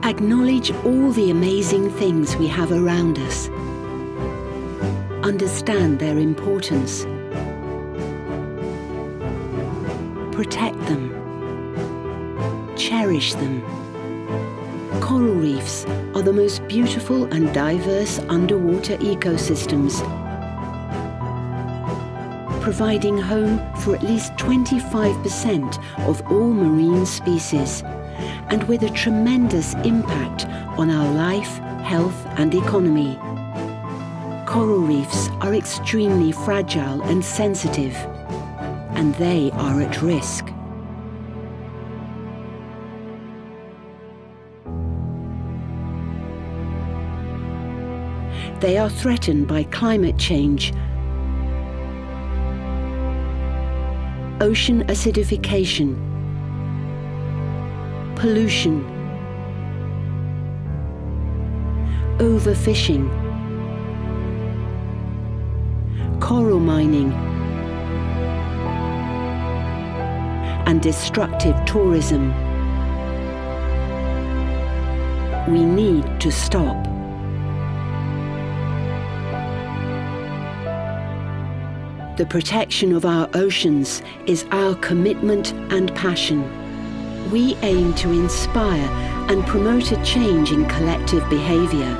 Acknowledge all the amazing things we have around us. Understand their importance. Protect them. Cherish them. Coral reefs are the most beautiful and diverse underwater ecosystems, providing home for at least 25% of all marine species, and with a tremendous impact on our life, health and economy. Coral reefs are extremely fragile and sensitive, and they are at risk. They are threatened by climate change, ocean acidification, pollution, overfishing, coral mining, and destructive tourism. We need to stop. The protection of our oceans is our commitment and passion. We aim to inspire and promote a change in collective behaviour,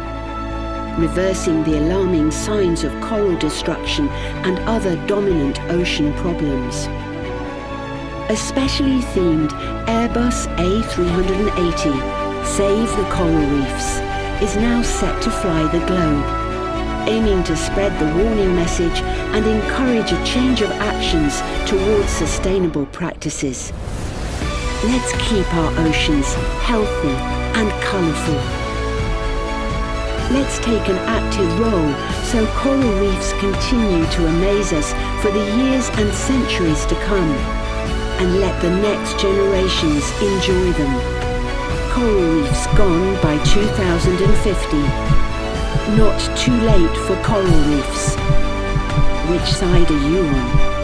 reversing the alarming signs of coral destruction and other dominant ocean problems. A specially themed Airbus A380, Save the Coral Reefs, is now set to fly the globe, aiming to spread the warning message and encourage a change of actions towards sustainable practices. Let's keep our oceans healthy and colourful. Let's take an active role so coral reefs continue to amaze us for the years and centuries to come, and let the next generations enjoy them. Coral reefs gone by 2050. Not too late for coral reefs. Which side are you on?